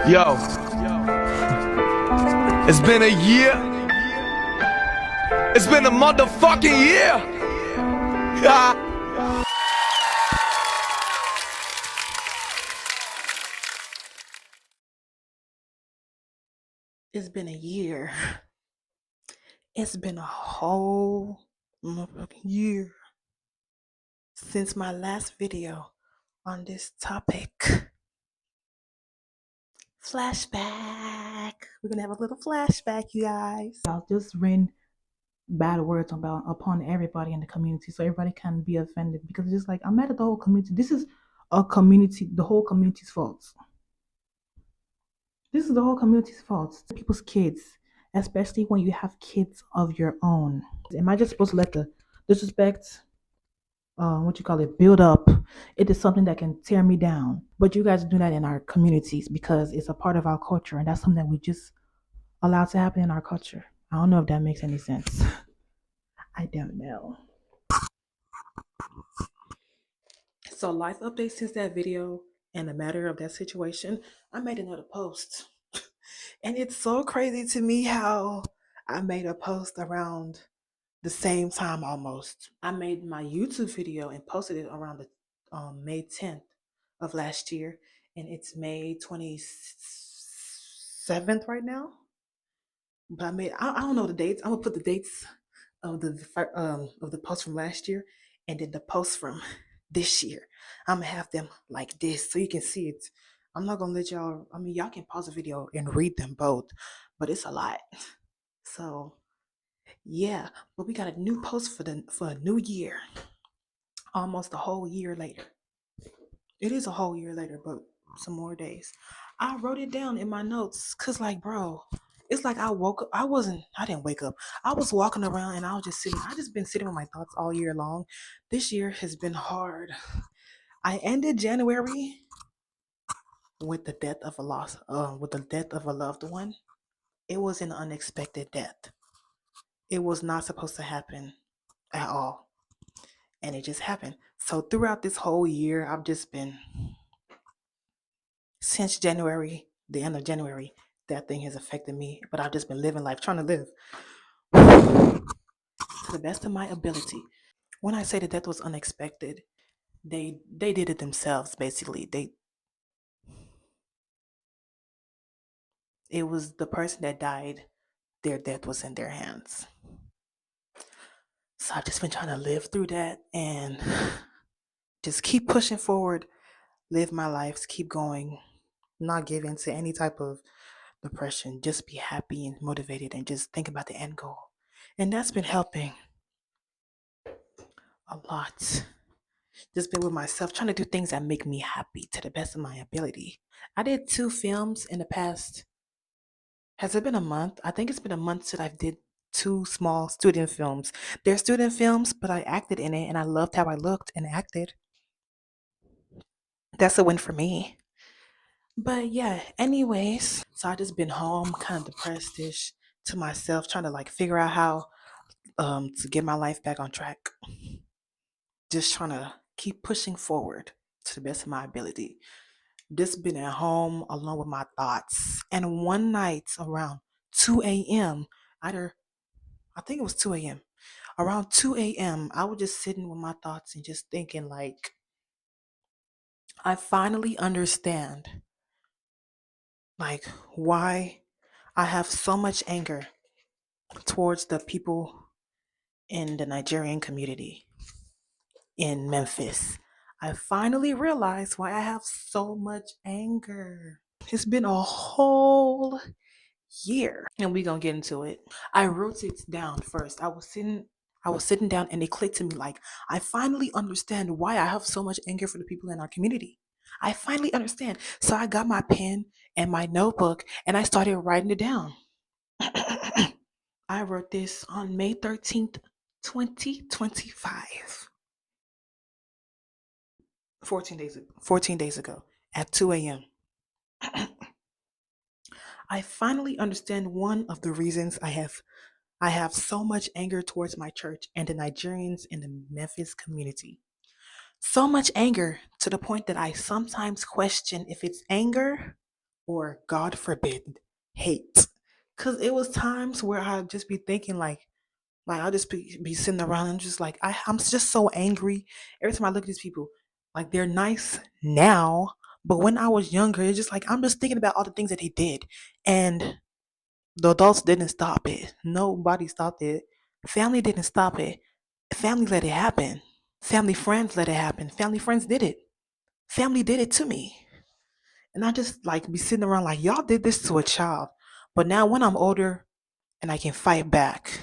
Yo, it's been a year. It's been a motherfucking year. It's been a year. It's been a whole motherfucking year since my last video on this topic. Flashback. We're gonna have a little flashback, you guys. I'll just rain bad words upon everybody in the community so everybody can be offended, because it's just like I'm mad at the whole community. This is a community, the whole community's fault. This is the whole community's fault. People's kids, especially when you have kids of your own. Am I just supposed to let the disrespect, build up? It is something that can tear me down. But you guys do that in our communities because it's a part of our culture, and that's something that we just allow to happen in our culture. I don't know if that makes any sense. I don't know. So life update since that video and the matter of that situation, I made another post. And it's so crazy to me how I made a post around the same time almost. I made my YouTube video and posted it around the May 10th of last year, and it's May 27th right now. But I don't know the dates. I'm gonna put the dates of the post from last year and then the post from this year. I'm gonna have them like this so you can see it. I'm not gonna let y'all. I mean, y'all can pause the video and read them both, but it's a lot. So yeah, but we got a new post for a new year. Almost a whole year later. It is a whole year later, but some more days. I wrote it down in my notes cause like, bro, it's like I woke up. I didn't wake up. I was walking around and I was just sitting. I just been sitting with my thoughts all year long. This year has been hard. I ended January with the death of a loved one. It was an unexpected death. It was not supposed to happen at all. And it just happened. So throughout this whole year, I've just been, since January, the end of January, that thing has affected me. But I've just been living life, trying to live to the best of my ability. When I say the death was unexpected, they did it themselves, basically. It was the person that died, their death was in their hands. So I've just been trying to live through that and just keep pushing forward, live my life, keep going, not give in to any type of depression, just be happy and motivated and just think about the end goal. And that's been helping a lot. Just been with myself, trying to do things that make me happy to the best of my ability. I did 2 films in the past. Has it been a month? I think it's been a month since I did 2 small student films. They're student films, but I acted in it and I loved how I looked and acted. That's a win for me. But yeah, anyways, so I just been home, kind of depressed-ish to myself, trying to like figure out how to get my life back on track. Just trying to keep pushing forward to the best of my ability. Just been at home alone with my thoughts. And one night around 2 a.m., I think it was 2 a.m. Around 2 a.m., I was just sitting with my thoughts and just thinking like, I finally understand like why I have so much anger towards the people in the Nigerian community in Memphis. I finally realized why I have so much anger. It's been a whole year, and we're gonna get into it. I wrote it down first. I was sitting down and it clicked to me like, I finally understand why I have so much anger for the people in our community. I finally understand. So I got my pen and my notebook and I started writing it down. I wrote this on May 13th, 2025. 14 days ago at 2 a.m. I finally understand one of the reasons I have so much anger towards my church and the Nigerians in the Memphis community. So much anger to the point that I sometimes question if it's anger or God forbid, hate. Cause it was times where I'd just be thinking like I'll just be sitting around and just like I'm just so angry. Every time I look at these people, like they're nice now, but when I was younger, it's just like I'm just thinking about all the things that they did. And the adults didn't stop it. Nobody stopped it. Family didn't stop it. Family let it happen. Family friends let it happen. Family friends did it. Family did it to me. And I just like be sitting around like y'all did this to a child. But now when I'm older and I can fight back,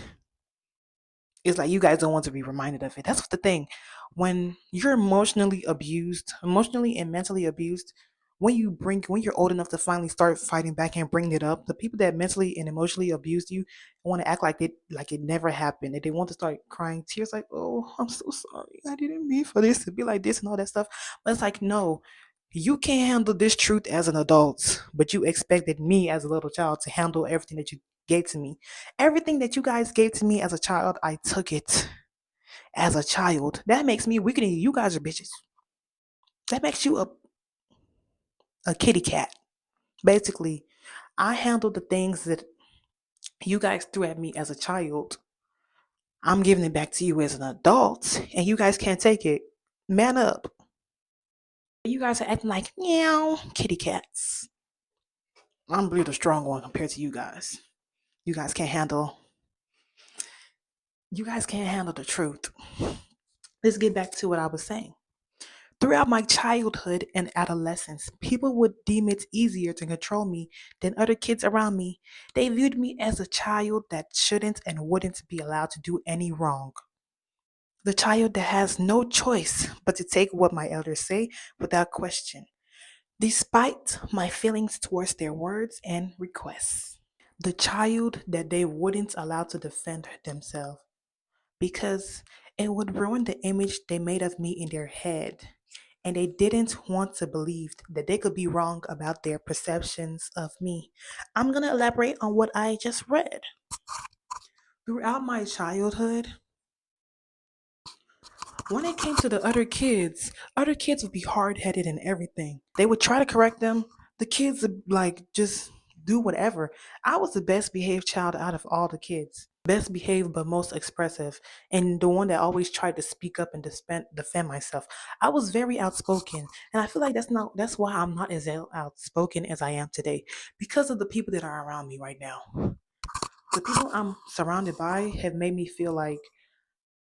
it's like you guys don't want to be reminded of it. That's the thing. When you're emotionally and mentally abused, when you're old enough to finally start fighting back and bring it up, the people that mentally and emotionally abused you want to act like it never happened. And they want to start crying tears like, "Oh, I'm so sorry. I didn't mean for this to be like this and all that stuff." But it's like, no, you can't handle this truth as an adult, but you expected me as a little child to handle everything that you gave to me. Everything that you guys gave to me as a child, I took it as a child. That makes me weaker than you. You guys are bitches. That makes you a kitty cat. Basically, I handled the things that you guys threw at me as a child. I'm giving it back to you as an adult, and you guys can't take it. Man up. You guys are acting like meow kitty cats. I'm really the strong one compared to you guys. You guys can't handle. You guys can't handle the truth. Let's get back to what I was saying. Throughout my childhood and adolescence, people would deem it easier to control me than other kids around me. They viewed me as a child that shouldn't and wouldn't be allowed to do any wrong. The child that has no choice but to take what my elders say without question, despite my feelings towards their words and requests. The child that they wouldn't allow to defend themselves because it would ruin the image they made of me in their head. And they didn't want to believe that they could be wrong about their perceptions of me. I'm going to elaborate on what I just read. Throughout my childhood, when it came to the other kids would be hard headed and everything. They would try to correct them. The kids would like just do whatever. I was the best behaved child out of all the kids. Best behaved but most expressive. And the one that always tried to speak up and defend myself. I was very outspoken. And I feel like that's why I'm not as outspoken as I am today. Because of the people that are around me right now. The people I'm surrounded by have made me feel like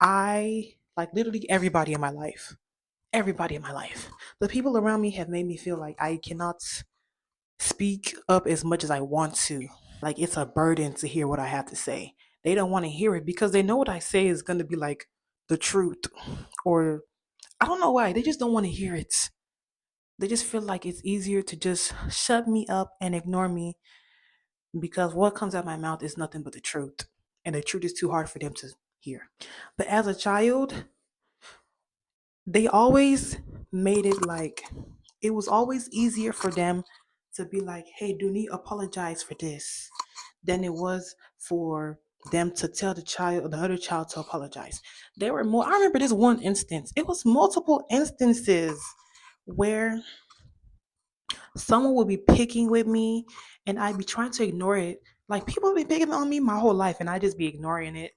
I like literally everybody in my life. Everybody in my life. The people around me have made me feel like I cannot speak up as much as I want to. Like it's a burden to hear what I have to say. They don't want to hear it because they know what I say is going to be like the truth. Or I don't know why. They just don't want to hear it. They just feel like it's easier to just shut me up and ignore me because what comes out of my mouth is nothing but the truth. And the truth is too hard for them to hear. But as a child, they always made it like it was always easier for them to be like, hey, Dooney, apologize for this than it was for them to tell the other child to apologize. There were more. I remember this one instance. It was multiple instances where someone would be picking with me and I'd be trying to ignore it. Like people have been picking on me my whole life and I just be ignoring it.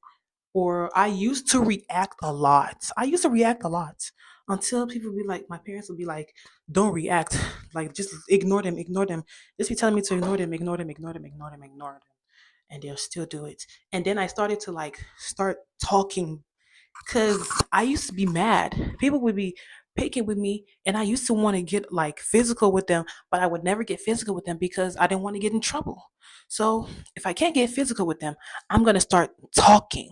Or I used to react a lot. I used to react a lot until people be like, my parents would be like, don't react. Like, just ignore them, ignore them. Just be telling me to ignore them, ignore them, ignore them, ignore them, ignore them. And they'll still do it. And then I started to like start talking because I used to be mad. People would be picking with me and I used to want to get like physical with them, but I would never get physical with them because I didn't want to get in trouble. So if I can't get physical with them, I'm going to start talking.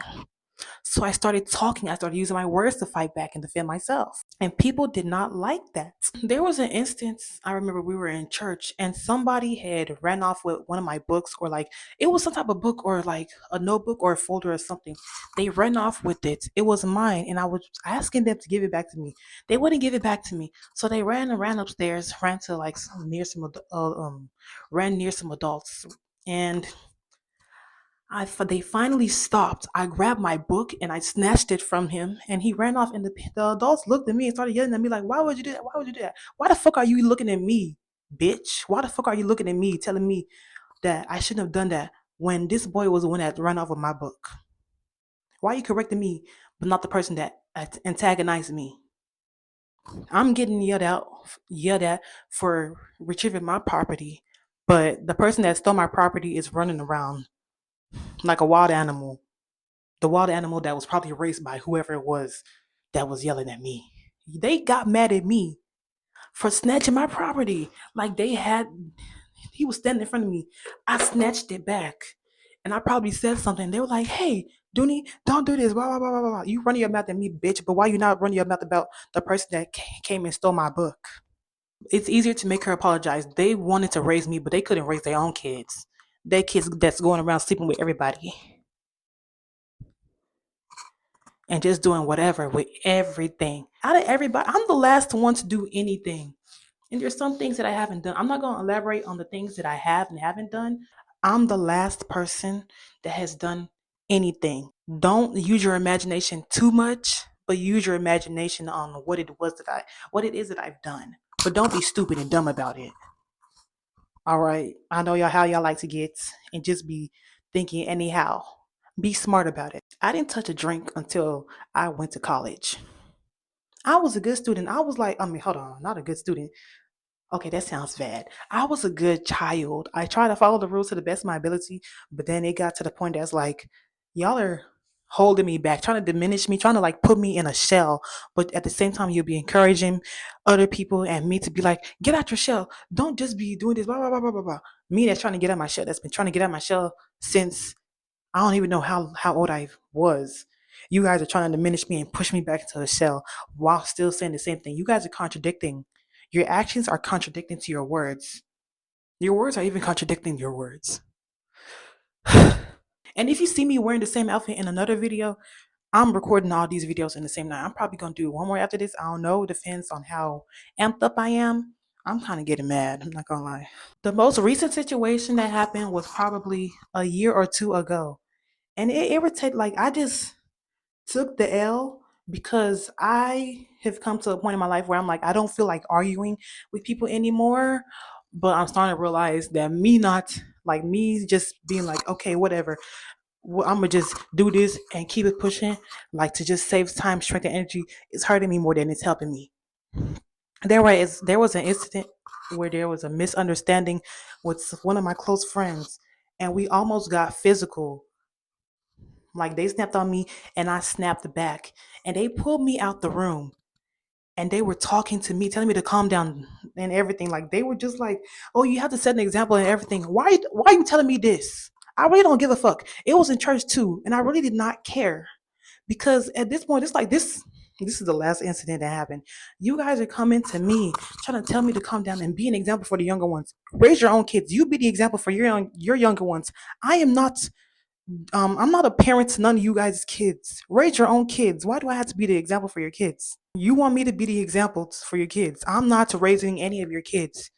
So I started talking. I started using my words to fight back and defend myself. And people did not like that. There was an instance, I remember we were in church and somebody had ran off with one of my books or like, it was some type of book or like a notebook or a folder or something. They ran off with it. It was mine. And I was asking them to give it back to me. They wouldn't give it back to me. So they ran upstairs, ran to like ran near some adults. And they finally stopped. I grabbed my book and I snatched it from him, and he ran off. And the adults looked at me and started yelling at me like, "Why would you do that? Why would you do that? Why the fuck are you looking at me? bitch. Why the fuck are you looking at me telling me that I shouldn't have done that when this boy was the one that ran off with my book? Why are you correcting me, but not the person that antagonized me? I'm getting yelled at for retrieving my property, but the person that stole my property is running around like a wild animal. The wild animal that was probably raised by whoever it was that was yelling at me. They got mad at me for snatching my property. Like he was standing in front of me. I snatched it back. And I probably said something. They were like, hey, Dooney, don't do this. Blah, blah, blah, blah, blah. You running your mouth at me, bitch. But why you not running your mouth about the person that came and stole my book? It's easier to make her apologize. They wanted to raise me, but they couldn't raise their own kids. Their kids that's going around sleeping with everybody and just doing whatever with everything. Out of everybody, I'm the last one to do anything. And there's some things that I haven't done. I'm not going to elaborate on the things that I have and haven't done. I'm the last person that has done anything. Don't use your imagination too much, but use your imagination on what it is that I've done. But don't be stupid and dumb about it. All right. I know y'all how y'all like to get and just be thinking anyhow. Be smart about it. I didn't touch a drink until I went to college. I was a good student. Hold on, not a good student. Okay, that sounds bad. I was a good child. I tried to follow the rules to the best of my ability, but then it got to the point that's like, y'all are holding me back, trying to diminish me, trying to like put me in a shell. But at the same time, you'll be encouraging other people and me to be like, get out your shell. Don't just be doing this, blah, blah, blah, blah, blah, blah. Me that's trying to get out my shell, that's been trying to get out my shell since I don't even know how old I was. You guys are trying to diminish me and push me back into the shell while still saying the same thing. You guys are contradicting. Your actions are contradicting to your words. Your words are even contradicting your words. And if you see me wearing the same outfit in another video, I'm recording all these videos in the same night. I'm probably going to do one more after this. I don't know. It depends on how amped up I am. I'm kind of getting mad. I'm not going to lie. The most recent situation that happened was probably a year or two ago. And it irritated, like, I just took the L because I have come to a point in my life where I'm like, I don't feel like arguing with people anymore. But I'm starting to realize that me just being like, okay, whatever. Well, I'm gonna just do this and keep it pushing, like to just save time, strength, and energy. It's hurting me more than it's helping me. There was an incident where there was a misunderstanding with one of my close friends, and we almost got physical. Like they snapped on me and I snapped back. And they pulled me out the room and they were talking to me, telling me to calm down and everything. Like they were just like, oh, you have to set an example and everything. Why are you telling me this? I really don't give a fuck. It was in church too, and I really did not care. Because at this point, it's like this is the last incident that happened. You guys are coming to me trying to tell me to calm down and be an example for the younger ones. Raise your own kids. You be the example for your younger ones. I am not I'm not a parent to none of you guys' kids. Raise your own kids. Why do I have to be the example for your kids? You want me to be the example for your kids. I'm not raising any of your kids.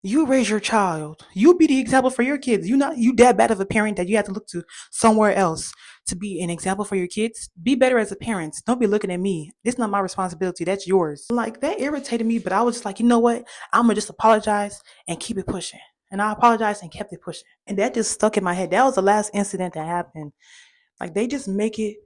You raise your child. You be the example for your kids. You that bad of a parent that you have to look to somewhere else to be an example for your kids. Be better as a parent. Don't be looking at me. It's not my responsibility. That's yours. Like that irritated me, but I was just like, you know what? I'm gonna just apologize and keep it pushing. And I apologized and kept it pushing. And that just stuck in my head. That was the last incident that happened. Like they just make it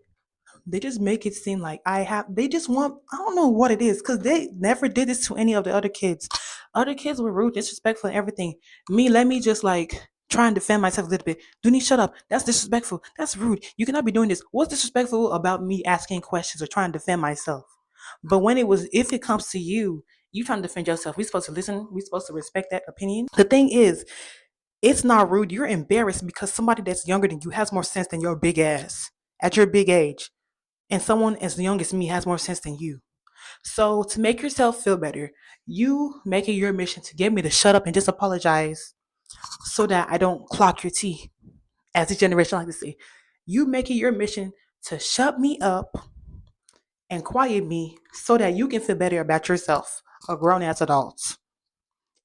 seem like they just want, I don't know what it is, because they never did this to any of the other kids. Other kids were rude, disrespectful, and everything. Let me just like try and defend myself a little bit. Dooney, shut up. That's disrespectful. That's rude. You cannot be doing this. What's disrespectful about me asking questions or trying to defend myself? But if it comes to you trying to defend yourself, we're supposed to listen. We're supposed to respect that opinion. The thing is, it's not rude. You're embarrassed because somebody that's younger than you has more sense than your big ass at your big age. And someone as young as me has more sense than you. So to make yourself feel better, you make it your mission to get me to shut up and just apologize so that I don't clock your tea, as this generation like to say. You make it your mission to shut me up and quiet me so that you can feel better about yourself, a grown ass adult.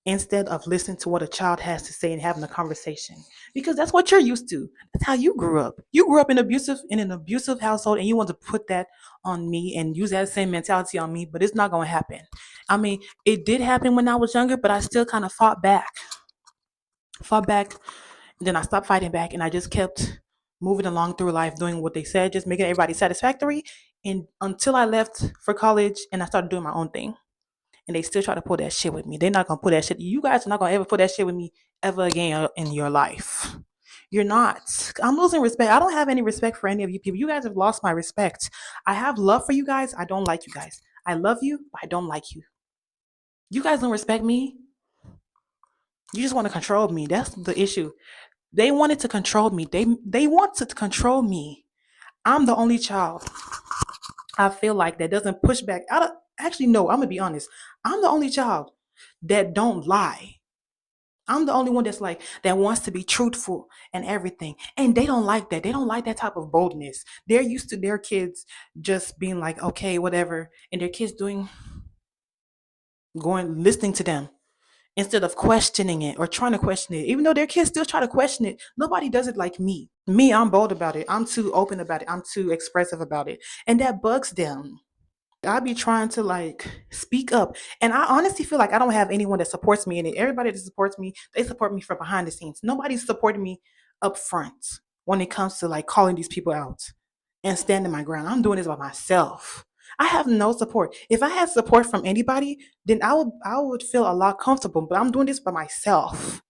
instead of listening to what a child has to say and having a conversation, because that's what you're used to. That's how you grew up. You grew up in an abusive household, and you want to put that on me and use that same mentality on me, but it's not going to happen. I mean, it did happen when I was younger, but I still kind of fought back. Then I stopped fighting back, and I just kept moving along through life, doing what they said, just making everybody satisfactory, and until I left for college and I started doing my own thing. And they still try to pull that shit with me. They're not gonna pull that shit. You guys are not gonna ever pull that shit with me ever again in your life. You're not. I'm losing respect. I don't have any respect for any of you people. You guys have lost my respect. I have love for you guys. I don't like you guys. I love you, but I don't like you. You guys don't respect me. You just want to control me. That's the issue. They wanted to control me. They want to control me. I'm the only child, I feel like, that doesn't push back. Actually, no, I'm gonna be honest. I'm the only child that don't lie. I'm the only one that's like that wants to be truthful and everything. And they don't like that. They don't like that type of boldness. They're used to their kids just being like, okay, whatever, and their kids listening to them instead of questioning it or trying to question it. Even though their kids still try to question it, nobody does it like me. Me, I'm bold about it. I'm too open about it. I'm too expressive about it. And that bugs them. I be trying to like speak up. And I honestly feel like I don't have anyone that supports me in it. Everybody that supports me, they support me from behind the scenes. Nobody's supporting me up front when it comes to like calling these people out and standing my ground. I'm doing this by myself. I have no support. If I had support from anybody, then I would feel a lot comfortable. But I'm doing this by myself.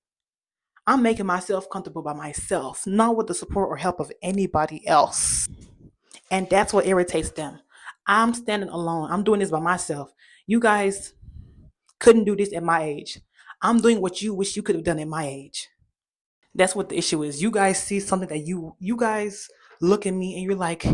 I'm making myself comfortable by myself, not with the support or help of anybody else. And that's what irritates them. I'm standing alone. I'm doing this by myself. You guys couldn't do this at my age. I'm doing what you wish you could have done at my age. That's what the issue is. You guys see something that you guys look at me and you're like,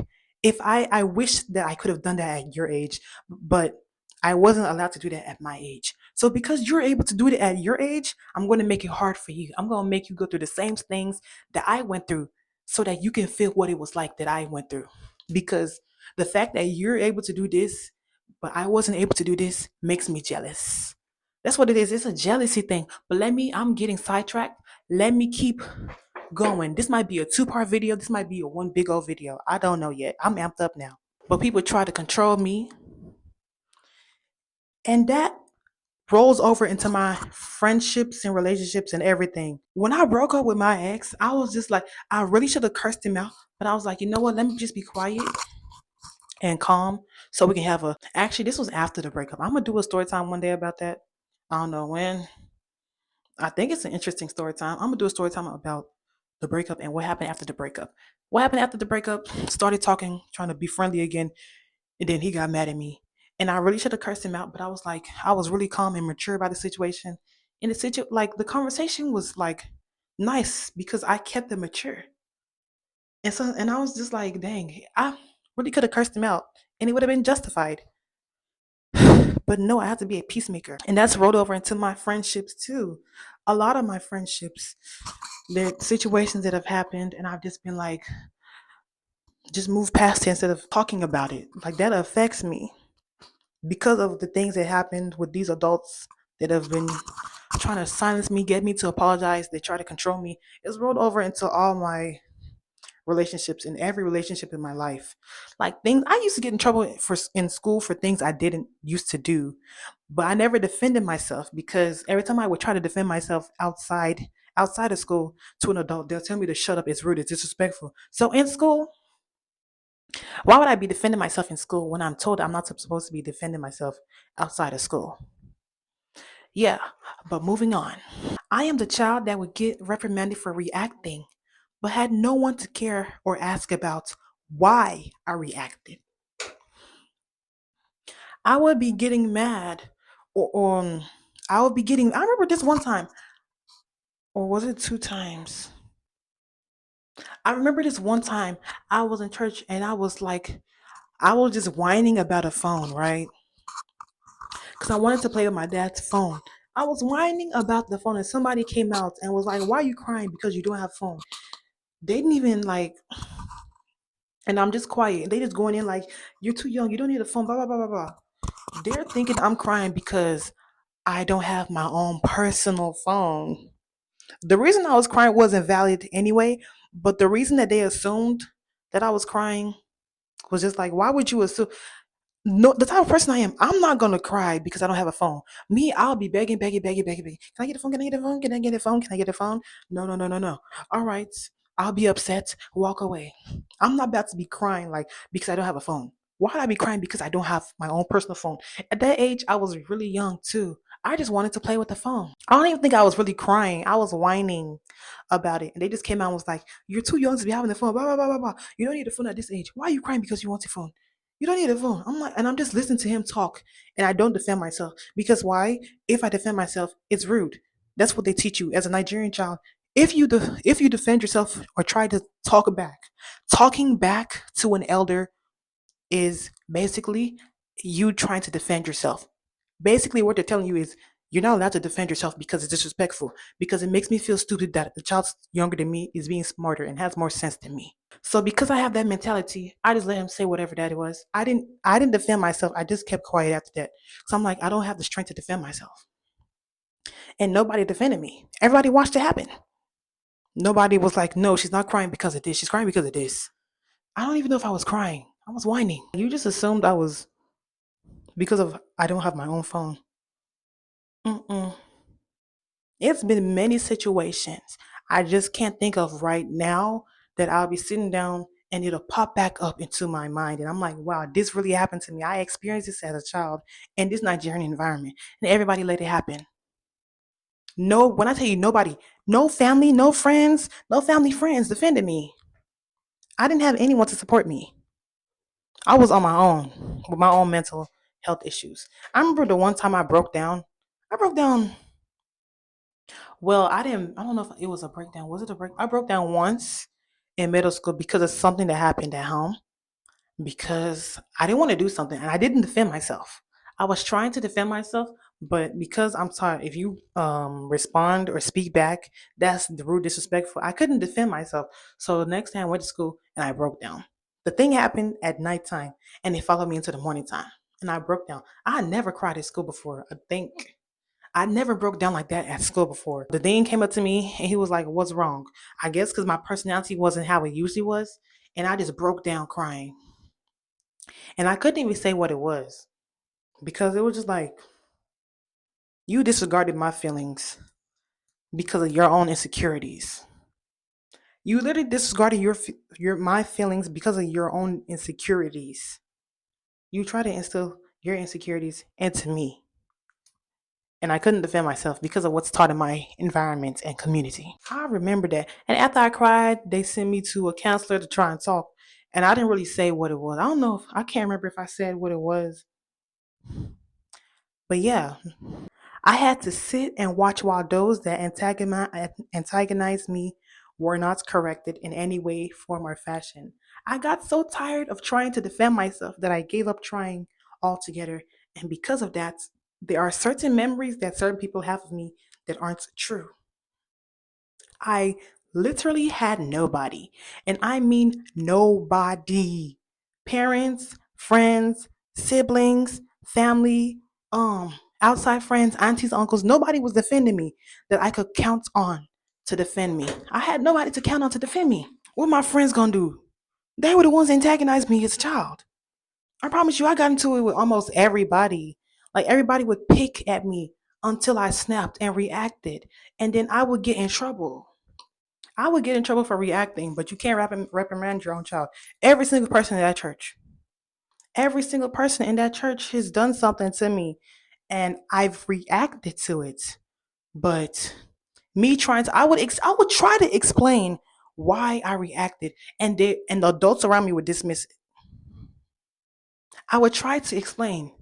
if I wish that I could have done that at your age, but I wasn't allowed to do that at my age. So because you're able to do it at your age, I'm going to make it hard for you. I'm going to make you go through the same things that I went through so that you can feel what it was like that I went through. Because the fact that you're able to do this, but I wasn't able to do this makes me jealous. That's what it is. It's a jealousy thing. But I'm getting sidetracked. Let me keep going. This might be a two-part video. This might be a one big old video. I don't know yet. I'm amped up now. But people try to control me. And that rolls over into my friendships and relationships and everything. When I broke up with my ex, I was just like, I really should have cursed him out. But I was like, you know what? Let me just be quiet and calm so we can have a. Actually, this was after the breakup. I'm going to do a story time one day about that. I don't know when. I think it's an interesting story time. I'm gonna do a story time about the breakup and what happened after the breakup. What happened after the breakup? Started talking, trying to be friendly again, and then he got mad at me. And I really should have cursed him out, but I was really calm and mature about the situation. And like the conversation was like nice because I kept it mature. And I was just like, dang, I really could have cursed him out, and it would have been justified. But no, I have to be a peacemaker. And that's rolled over into my friendships too. A lot of my friendships, there are situations that have happened, and I've just been like, just move past it instead of talking about it. Like that affects me because of the things that happened with these adults that have been trying to silence me, get me to apologize. They try to control me. It's rolled over into all my relationships, in every relationship in my life. Like things I used to get in trouble for in school for things I didn't used to do, but I never defended myself because every time I would try to defend myself outside of school to an adult, they'll tell me to shut up, it's rude, it's disrespectful. So in school, why would I be defending myself in school when I'm told I'm not supposed to be defending myself outside of school? Yeah, but moving on. I am the child that would get reprimanded for reacting, but had no one to care or ask about why I reacted. I would be getting mad, or I would be getting. I remember this one time, or was it two times? I remember this one time I was in church and I was just whining about a phone, right? Because I wanted to play with my dad's phone. I was whining about the phone, and somebody came out and was like, "Why are you crying because you don't have a phone?" They didn't even like, and I'm just quiet. They just going in like, "You're too young. You don't need a phone." Blah blah blah blah blah. They're thinking I'm crying because I don't have my own personal phone. The reason I was crying wasn't valid anyway, but the reason that they assumed that I was crying was just like, why would you assume? No, the type of person I am, I'm not gonna cry because I don't have a phone. Me, I'll be begging, begging, begging, begging, begging. Can I get a phone? Can I get a phone? Can I get a phone? Can I get a phone? No, no, no, no, no. All right, I'll be upset. Walk away. I'm not about to be crying like because I don't have a phone. Why would I be crying because I don't have my own personal phone? At that age, I was really young too. I just wanted to play with the phone. I don't even think I was really crying. I was whining about it. And they just came out and was like, you're too young to be having the phone. Blah, blah, blah, blah, blah. You don't need a phone at this age. Why are you crying because you want a phone? You don't need a phone. I'm like, and I'm just listening to him talk, and I don't defend myself because why? If I defend myself, it's rude. That's what they teach you as a Nigerian child. If you defend yourself or try to talk back, talking back to an elder is basically you trying to defend yourself. Basically, what they're telling you is you're not allowed to defend yourself because it's disrespectful. Because it makes me feel stupid that the child younger than me is being smarter and has more sense than me. So because I have that mentality, I just let him say whatever that it was. I didn't defend myself. I just kept quiet after that. So I'm like, I don't have the strength to defend myself. And nobody defended me. Everybody watched it happen. Nobody was like, no, she's not crying because of this. She's crying because of this. I don't even know if I was crying. I was whining. You just assumed I was because of I don't have my own phone. Mm-mm. It's been many situations I just can't think of right now that I'll be sitting down and it'll pop back up into my mind. And I'm like, wow, this really happened to me. I experienced this as a child in this Nigerian environment. And everybody let it happen. No, when I tell you nobody, no family, no friends, no family friends defended me. I didn't have anyone to support me. I was on my own with my own mental health issues. I remember the one time I broke down. I broke down. Well, I don't know if it was a breakdown. Was it a break? I broke down once in middle school because of something that happened at home. Because I didn't want to do something and I didn't defend myself. I was trying to defend myself, but because I'm sorry, if you respond or speak back, that's the rude, disrespectful. I couldn't defend myself. So the next day I went to school and I broke down. The thing happened at nighttime and it followed me into the morning time. And I broke down. I had never cried at school before. I think I never broke down like that at school before. The dean came up to me and he was like, what's wrong? I guess because my personality wasn't how it usually was. And I just broke down crying. And I couldn't even say what it was because it was just like, you disregarded my feelings because of your own insecurities. You literally disregarded your my feelings because of your own insecurities. You try to instill your insecurities into me. And I couldn't defend myself because of what's taught in my environment and community. I remember that. And after I cried, they sent me to a counselor to try and talk. And I didn't really say what it was. I don't know if I can't remember if I said what it was. But yeah, I had to sit and watch while those that antagonized me were not corrected in any way, form, or fashion. I got so tired of trying to defend myself that I gave up trying altogether. And because of that, there are certain memories that certain people have of me that aren't true. I literally had nobody. And I mean nobody. Parents, friends, siblings, family, outside friends, aunties, uncles, nobody was defending me that I could count on to defend me. I had nobody to count on to defend me. What my friends gonna do? They were the ones that antagonized me as a child. I promise you, I got into it with almost everybody. Like everybody would pick at me until I snapped and reacted. And then I would get in trouble. I would get in trouble for reacting, but you can't reprimand your own child. Every single person in that church, every single person in that church has done something to me, and I've reacted to it. But me trying to, I would try to explain why I reacted, and the adults around me would dismiss it. I would try to explain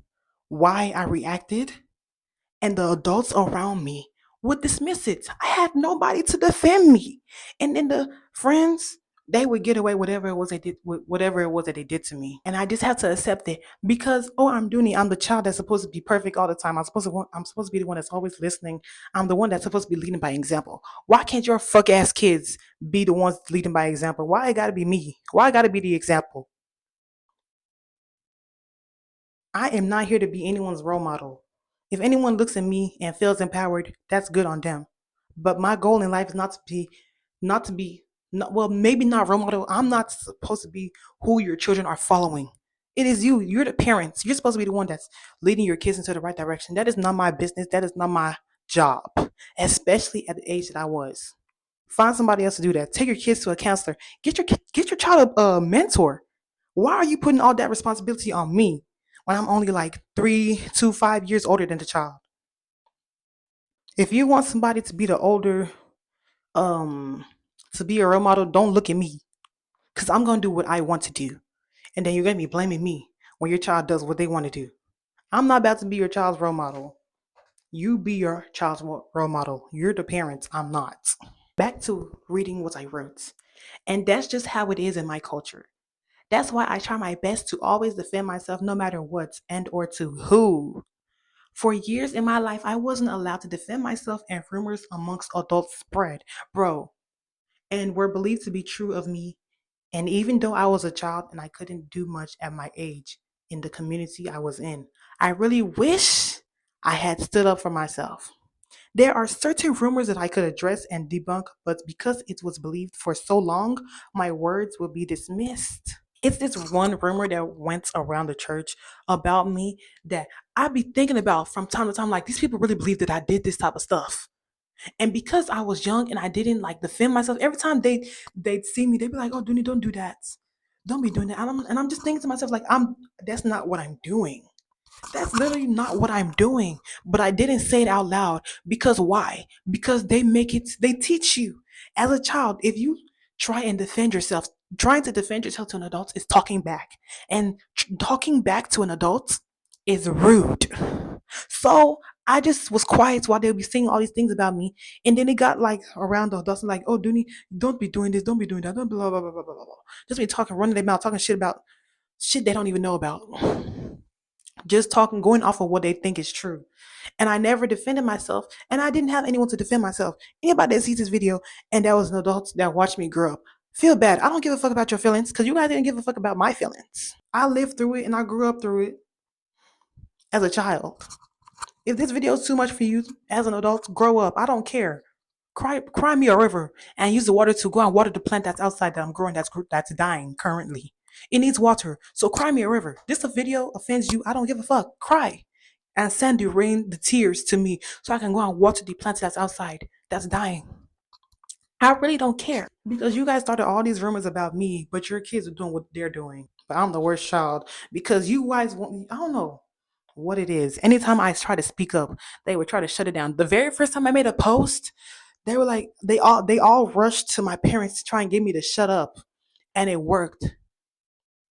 why I reacted, and the adults around me would dismiss it. I had nobody to defend me. And then the friends, they would get away whatever it was they did, whatever it was that they did to me, and I just had to accept it because I'm Dooney. I'm the child that's supposed to be perfect all the time. I'm supposed to be the one that's always listening. I'm the one that's supposed to be leading by example. Why can't your fuck ass kids be the ones leading by example? Why it gotta be me? Why I gotta be the example? I am not here to be anyone's role model. If anyone looks at me and feels empowered, that's good on them. But my goal in life is not to be, not, well, maybe not role model. I'm not supposed to be who your children are following. It is you. You're the parents. You're supposed to be the one that's leading your kids into the right direction. That is not my business. That is not my job, especially at the age that I was. Find somebody else to do that. Take your kids to a counselor. Get your child a mentor. Why are you putting all that responsibility on me when I'm only like 3 to 5 years older than the child? If you want somebody to be the older, um, to be a role model, don't look at me because I'm gonna do what I want to do, and then you're gonna be blaming me when your child does what they want to do. I'm not about to be your child's role model. You be your child's role model. You're the parents. I'm not. Back to reading what I wrote. And that's just how it is in my culture. That's why I try my best to always defend myself no matter what and or to who. For years in my life, I wasn't allowed to defend myself and rumors amongst adults spread, bro, and were believed to be true of me. And even though I was a child and I couldn't do much at my age in the community I was in, I really wish I had stood up for myself. There are certain rumors that I could address and debunk, but because it was believed for so long, my words will be dismissed. It's this one rumor that went around the church about me that I be thinking about from time to time. Like, these people really believe that I did this type of stuff. And because I was young and I didn't like defend myself, every time they'd see me, they'd be like, "Oh, Dooney, don't do that. Don't be doing that." And I'm just thinking to myself, like, that's not what I'm doing. That's literally not what I'm doing. But I didn't say it out loud because why? Because they teach you as a child, if you try and defend yourself, trying to defend yourself to an adult is talking back. And talking back to an adult is rude. So I just was quiet while they were saying all these things about me. And then it got like around the adults and like, "Oh, Dooney, don't be doing this, don't be doing that, don't blah, blah, blah, blah, blah, blah." Just be talking, running their mouth, talking shit about shit they don't even know about, just talking, going off of what they think is true. And I never defended myself, and I didn't have anyone to defend myself. Anybody that sees this video and that was an adult that watched me grow up, feel bad. I don't give a fuck about your feelings because you guys didn't give a fuck about my feelings. I lived through it and I grew up through it as a child. If this video is too much for you as an adult, grow up. I don't care. Cry me a river and use the water to go and water the plant that's outside that I'm growing that's dying currently. It needs water. So cry me a river. This a video offends you. I don't give a fuck. Cry. And send the tears to me so I can go and water the plant that's outside that's dying. I really don't care because you guys started all these rumors about me, but your kids are doing what they're doing. But I'm the worst child because you guys want, I don't know what it is. Anytime I try to speak up, they would try to shut it down. The very first time I made a post, they were like, they all rushed to my parents to try and get me to shut up. And it worked.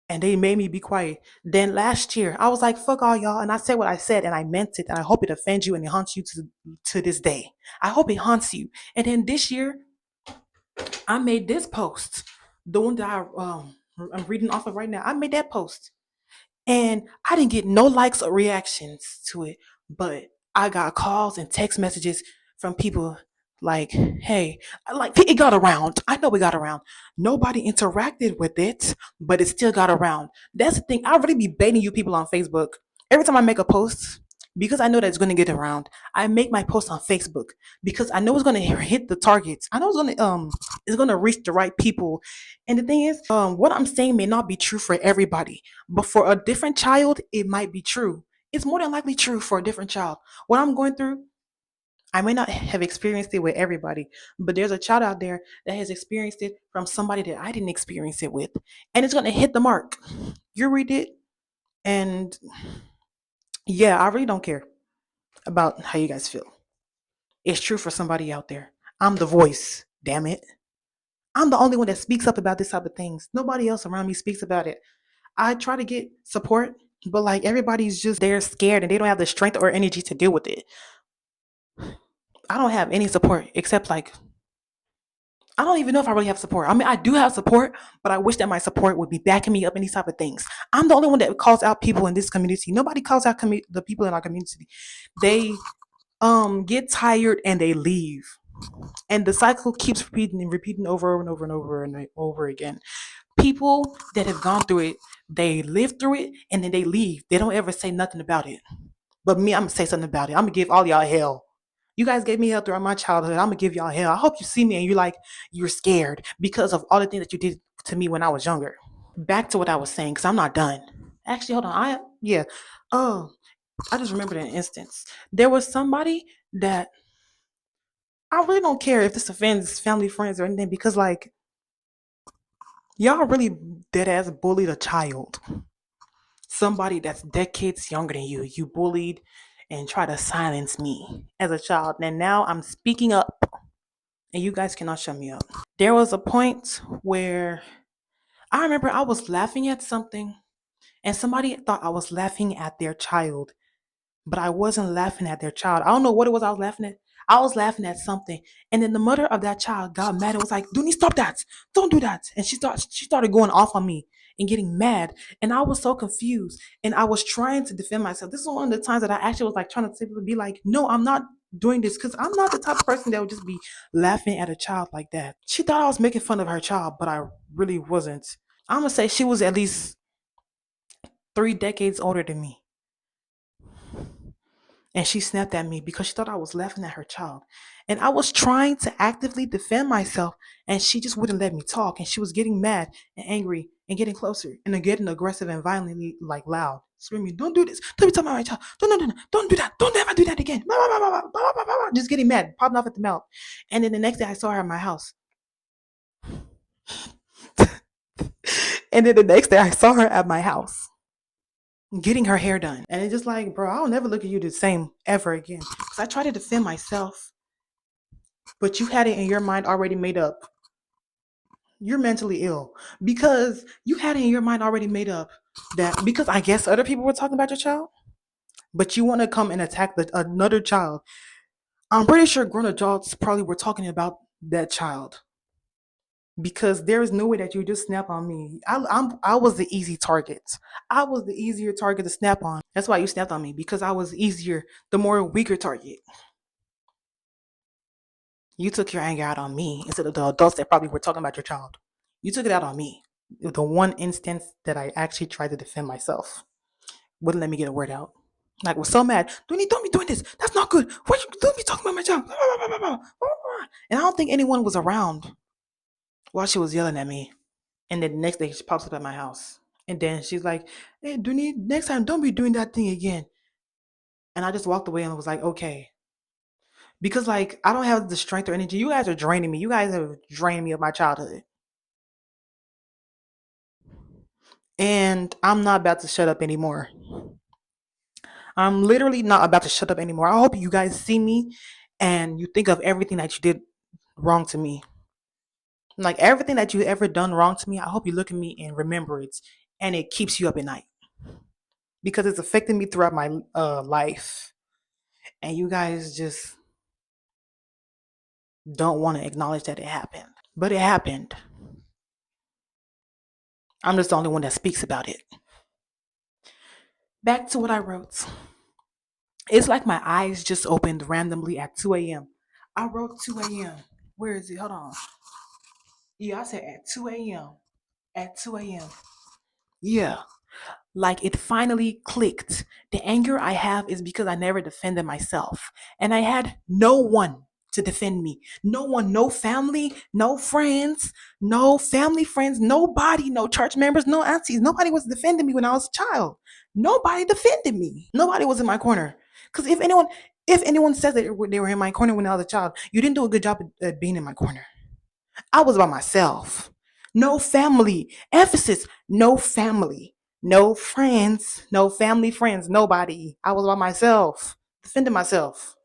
And they made me be quiet. Then last year, I was like, "Fuck all y'all," and I said what I said, and I meant it, and I hope it offends you and it haunts you to this day. I hope it haunts you. And then this year, I made this post, the one that I'm reading off of right now. I made that post, and I didn't get no likes or reactions to it, but I got calls and text messages from people like, "Hey," like it got around. I know it got around. Nobody interacted with it, but it still got around. That's the thing. I really be baiting you people on Facebook. Every time I make a post, because I know that it's going to get around, I make my post on Facebook because I know it's going to hit the targets. I know it's going to reach the right people. And the thing is, what I'm saying may not be true for everybody, but for a different child, it might be true. It's more than likely true for a different child. What I'm going through, I may not have experienced it with everybody, but there's a child out there that has experienced it from somebody that I didn't experience it with. And it's going to hit the mark. You read it, and yeah, I really don't care about how you guys feel. It's true for somebody out there. I'm the voice, damn it. I'm the only one that speaks up about this type of things. Nobody else around me speaks about it. I try to get support, but like everybody's just they're scared and they don't have the strength or energy to deal with it. I don't have any support except like I don't even know if I really have support. I mean, I do have support, but I wish that my support would be backing me up in these type of things. I'm the only one that calls out people in this community. Nobody calls out the people in our community. They get tired and they leave. And the cycle keeps repeating and repeating over and over and over and over again. People that have gone through it, they live through it and then they leave. They don't ever say nothing about it. But me, I'm gonna say something about it. I'm gonna give all y'all hell. You guys gave me hell throughout my childhood. I'm gonna give y'all hell. I hope you see me and you're scared because of all the things that you did to me when I was younger. Back to what I was saying, because I'm not done. Actually, hold on. Yeah. Oh, I just remembered an instance. There was somebody that I really don't care if this offends family, friends, or anything, because like y'all really dead ass bullied a child. Somebody that's decades younger than you. You bullied and try to silence me as a child. And now I'm speaking up and you guys cannot shut me up. There was a point where I remember I was laughing at something and somebody thought I was laughing at their child, but I wasn't laughing at their child. I don't know what it was I was laughing at. I was laughing at something. And then the mother of that child got mad and was like, Dooney, stop that. Don't do that. And she started going off on me and getting mad. And I was so confused. And I was trying to defend myself. This is one of the times that I actually was like trying to simply be like, no, I'm not doing this because I'm not the type of person that would just be laughing at a child like that. She thought I was making fun of her child, but I really wasn't. I'm gonna say she was at least 3 decades older than me. And she snapped at me because she thought I was laughing at her child. And I was trying to actively defend myself, and she just wouldn't let me talk. And she was getting mad and angry and getting closer and then getting aggressive and violently, like loud, screaming, "Don't do this! Don't be talking about my child! Don't do that! Don't ever do that again!" Just getting mad, popping off at the mouth. And then the next day, I saw her at my house. And then the next day, I saw her at my house getting her hair done. And it's just like, bro, I'll never look at you the same ever again. Because I try to defend myself, but you had it in your mind already made up. You're mentally ill because you had it in your mind already made up that because I guess other people were talking about your child, but you want to come and attack another child. I'm pretty sure grown adults probably were talking about that child because there is no way that you just snap on me. I was the easy target. I was the easier target to snap on. That's why you snapped on me because I was easier, the more weaker target. You took your anger out on me instead of the adults that probably were talking about your child. You took it out on me. The one instance that I actually tried to defend myself wouldn't let me get a word out. Like, was so mad. Don't be doing this. That's not good. What you don't be talking about my child? And I don't think anyone was around while she was yelling at me. And then the next day she pops up at my house. And then she's like, "Hey, Dooney, next time don't be doing that thing again." And I just walked away and was like, okay. Because like I don't have the strength or energy. You guys are draining me. You guys have drained me of my childhood. And I'm not about to shut up anymore. I'm literally not about to shut up anymore. I hope you guys see me and you think of everything that you did wrong to me. Like everything that you ever done wrong to me, I hope you look at me and remember it and it keeps you up at night. Because it's affected me throughout my life. And you guys just don't want to acknowledge that it happened. But it happened. I'm just the only one that speaks about it. Back to what I wrote. It's like my eyes just opened randomly at 2 a.m. I wrote 2 a.m. Where is it? Hold on. Yeah, I said at 2 a.m. At 2 a.m. Yeah. Like it finally clicked. The anger I have is because I never defended myself. And I had no one to defend me. No one, no family, no friends, no family friends, nobody, no church members, no aunties. Nobody was defending me when I was a child. Nobody defended me. Nobody was in my corner. Because if anyone says that they were in my corner when I was a child, you didn't do a good job at being in my corner. I was by myself. No family. Emphasis, no family. No friends. No family friends. Nobody. I was by myself. Defending myself.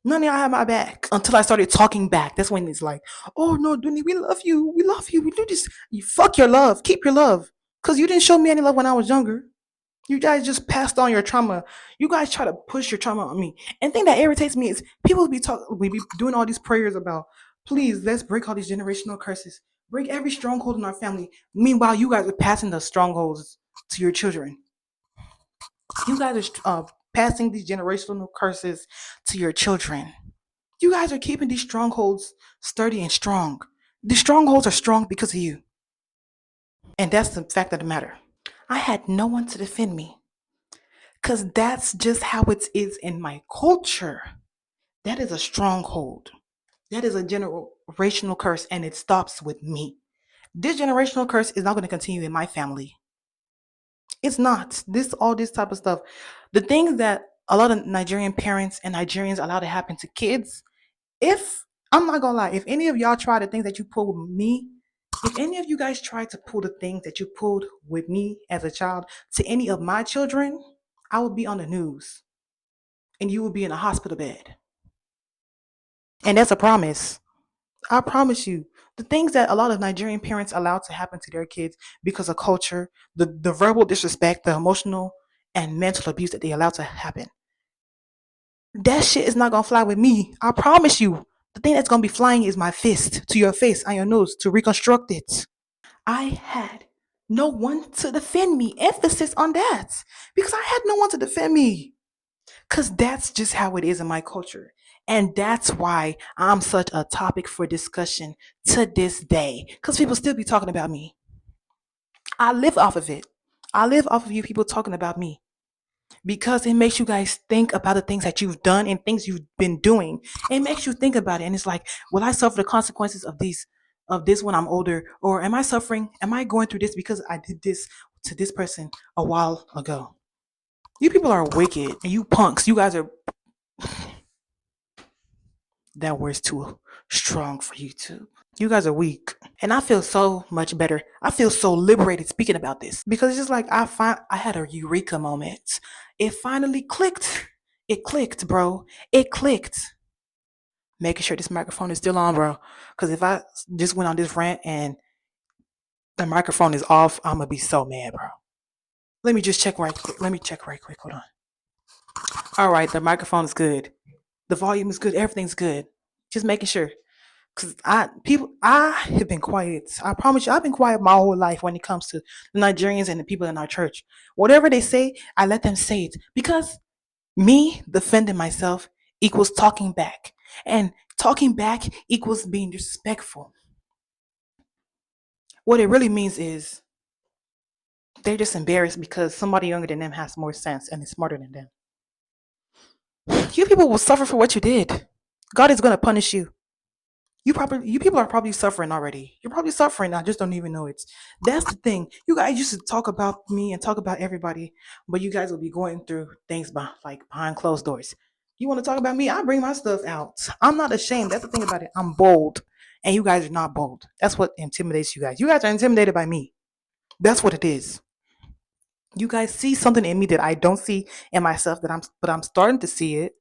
None of y'all had my back until I started talking back. That's when it's like, oh no, Dooney, we love you. We love you. We do this. You fuck your love. Keep your love. Because you didn't show me any love when I was younger. You guys just passed on your trauma. You guys try to push your trauma on me. And the thing that irritates me is people we be doing all these prayers about, please, let's break all these generational curses. Break every stronghold in our family. Meanwhile, you guys are passing the strongholds to your children. You guys are passing these generational curses to your children. You guys are keeping these strongholds sturdy and strong. These strongholds are strong because of you. And that's the fact of the matter. I had no one to defend me. Because that's just how it is in my culture. That is a stronghold. That is a generational curse, and it stops with me. This generational curse is not going to continue in my family. It's not. All this type of stuff. The things that a lot of Nigerian parents and Nigerians allow to happen to kids, if I'm not gonna lie, if any of y'all try the things that you pull with me, if any of you guys try to pull the things that you pulled with me as a child to any of my children, I would be on the news and you would be in a hospital bed. And that's a promise. I promise you. The things that a lot of Nigerian parents allow to happen to their kids because of culture, the verbal disrespect, the emotional and mental abuse that they allow to happen. That shit is not gonna fly with me. I promise you. The thing that's gonna be flying is my fist to your face and your nose to reconstruct it. I had no one to defend me. Emphasis on that. Because I had no one to defend me. Because that's just how it is in my culture. And that's why I'm such a topic for discussion to this day. Because people still be talking about me. I live off of it. I live off of you people talking about me. Because it makes you guys think about the things that you've done and things you've been doing. It makes you think about it. And it's like, will I suffer the consequences of this when I'm older? Or am I suffering? Am I going through this because I did this to this person a while ago? You people are wicked and you punks. You guys are that word's too strong for you too. You guys are weak. And I feel so much better. I feel so liberated speaking about this. Because it's just like I had a eureka moment. It finally clicked. It clicked, bro. It clicked. Making sure this microphone is still on, bro. Because if I just went on this rant and the microphone is off, I'm gonna be so mad, bro. Let me just check right quick. Let me check right quick. Hold on. All right, the microphone is good. The volume is good. Everything's good. Just making sure. Cause I have been quiet. I promise you, I've been quiet my whole life when it comes to the Nigerians and the people in our church. Whatever they say, I let them say it because me defending myself equals talking back, and talking back equals being disrespectful. What it really means is they're just embarrassed because somebody younger than them has more sense and is smarter than them. You people will suffer for what you did. God is gonna punish you. You people are probably suffering already. You're probably suffering. I just don't even know it. That's the thing. You guys used to talk about me and talk about everybody, but you guys will be going through things behind closed doors. You want to talk about me? I bring my stuff out. I'm not ashamed. That's the thing about it. I'm bold, and you guys are not bold. That's what intimidates you guys. You guys are intimidated by me. That's what it is. You guys see something in me that I don't see in myself but I'm starting to see it.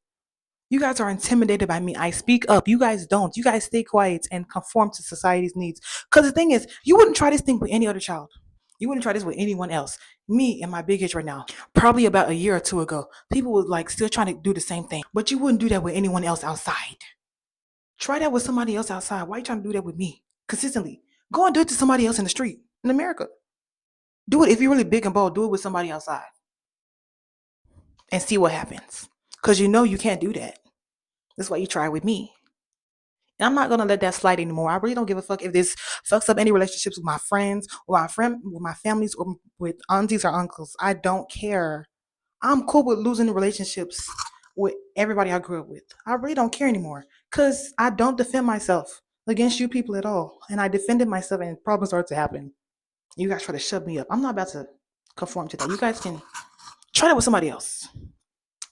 You guys are intimidated by me. I speak up. You guys don't. You guys stay quiet and conform to society's needs. Because the thing is, you wouldn't try this thing with any other child. You wouldn't try this with anyone else. Me in my big age right now, probably about a year or two ago, people would like still trying to do the same thing. But you wouldn't do that with anyone else outside. Try that with somebody else outside. Why are you trying to do that with me consistently? Go and do it to somebody else in the street in America. Do it if you're really big and bold. Do it with somebody outside and see what happens. Because you know you can't do that. That's why you try with me. And I'm not gonna let that slide anymore. I really don't give a fuck if this fucks up any relationships with my friends or with my families or with aunties or uncles. I don't care. I'm cool with losing the relationships with everybody I grew up with. I really don't care anymore. Cause I don't defend myself against you people at all. And I defended myself and problems started to happen. You guys try to shove me up. I'm not about to conform to that. You guys can try that with somebody else.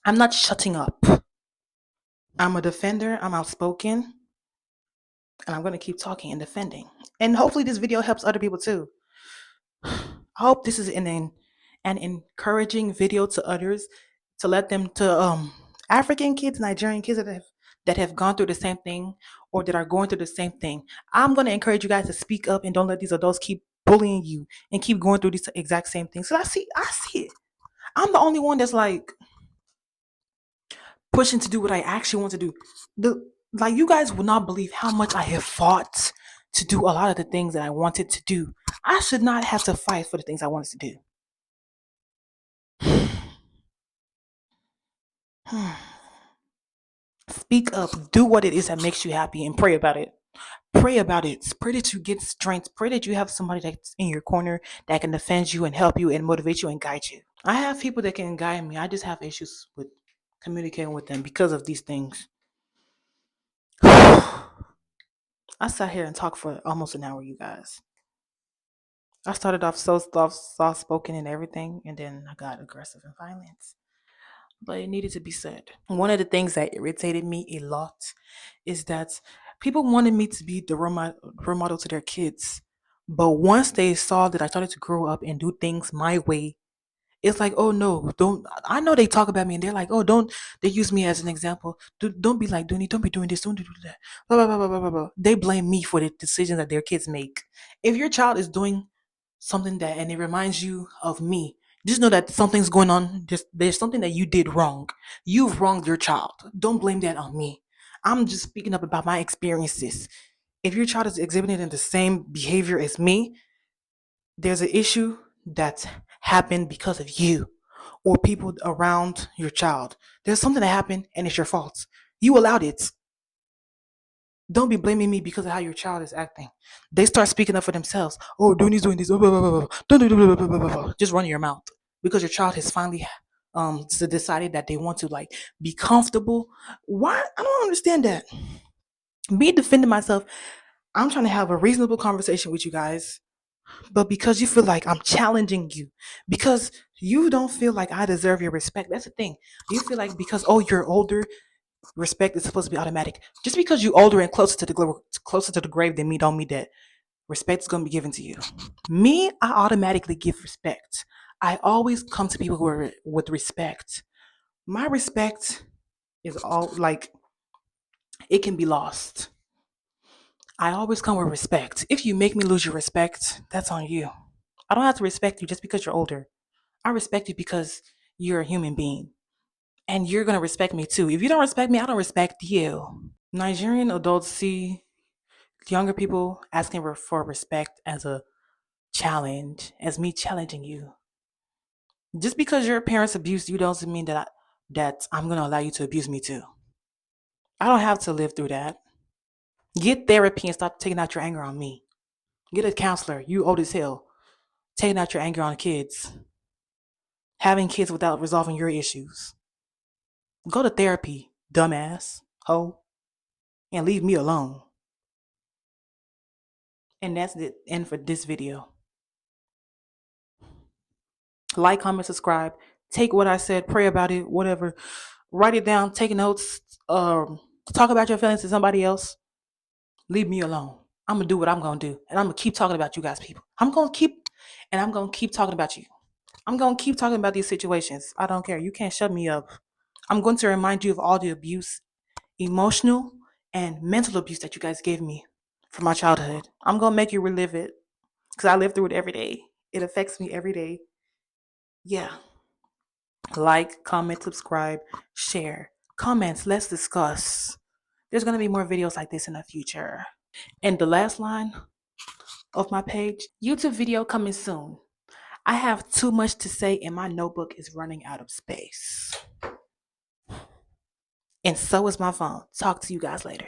I'm not shutting up. I'm a defender. I'm outspoken. And I'm going to keep talking and defending. And hopefully this video helps other people too. I hope this is an encouraging video to others to let them to African kids, Nigerian kids that have gone through the same thing or that are going through the same thing. I'm going to encourage you guys to speak up and don't let these adults keep bullying you and keep going through these exact same things. So I see it. I'm the only one that's like pushing to do what I actually want to do. Like you guys will not believe how much I have fought to do a lot of the things that I wanted to do. I should not have to fight for the things I wanted to do. Speak up, do what it is that makes you happy and pray about it. Pray about it. Pray that you get strength. Pray that you have somebody that's in your corner that can defend you and help you and motivate you and guide you. I have people that can guide me. I just have issues with communicating with them because of these things. I sat here and talked for almost an hour, you guys. I started off so soft spoken and everything, and then I got aggressive and violent. But it needed to be said. One of the things that irritated me a lot is that people wanted me to be the role model to their kids. But once they saw that I started to grow up and do things my way, it's like, oh no, don't. I know they talk about me and they're like, oh, don't. They use me as an example. Don't be like Dooney. Don't be doing this. Don't do that. Blah, blah, blah, blah, blah, blah, blah. They blame me for the decisions that their kids make. If your child is doing something that and it reminds you of me, just know that something's going on. There's something that you did wrong. You've wronged your child. Don't blame that on me. I'm just speaking up about my experiences. If your child is exhibiting the same behavior as me, there's an issue that's happened because of you or people around your child. There's something that happened and it's your fault. You allowed it. Don't be blaming me because of how your child is acting. They start speaking up for themselves. Oh, Dooney's doing this. Blah, blah, blah, blah, blah. Don't do blah, blah, blah, blah, blah. Just run your mouth because your child has finally decided that they want to like be comfortable. Why? I don't understand that. Me defending myself. I'm trying to have a reasonable conversation with you guys, but because you feel like I'm challenging you, because you don't feel like I deserve your respect. That's the thing. You feel like because oh you're older, respect is supposed to be automatic. Just because you're older and closer to the grave than me, don't mean that respect is going to be given to you. Me, I automatically give respect. I always come to people with respect. My respect is all like it can be lost. I always come with respect. If you make me lose your respect, that's on you. I don't have to respect you just because you're older. I respect you because you're a human being. And you're going to respect me too. If you don't respect me, I don't respect you. Nigerian adults see younger people asking for respect as a challenge, as me challenging you. Just because your parents abused you doesn't mean that I'm going to allow you to abuse me too. I don't have to live through that. Get therapy and stop taking out your anger on me. Get a counselor. You old as hell. Taking out your anger on kids. Having kids without resolving your issues. Go to therapy, dumbass, hoe, and leave me alone. And that's the end for this video. Like, comment, subscribe. Take what I said, pray about it, whatever. Write it down, take notes, talk about your feelings to somebody else. Leave me alone. I'm gonna do what I'm gonna do. And I'm gonna keep talking about you guys, people. I'm gonna keep talking about you. I'm gonna keep talking about these situations. I don't care. You can't shut me up. I'm going to remind you of all the abuse, emotional and mental abuse that you guys gave me from my childhood. I'm gonna make you relive it because I live through it every day. It affects me every day. Yeah. Like, comment, subscribe, share, comments. Let's discuss. There's gonna be more videos like this in the future. And the last line of my page, YouTube video coming soon. I have too much to say and my notebook is running out of space. And so is my phone. Talk to you guys later.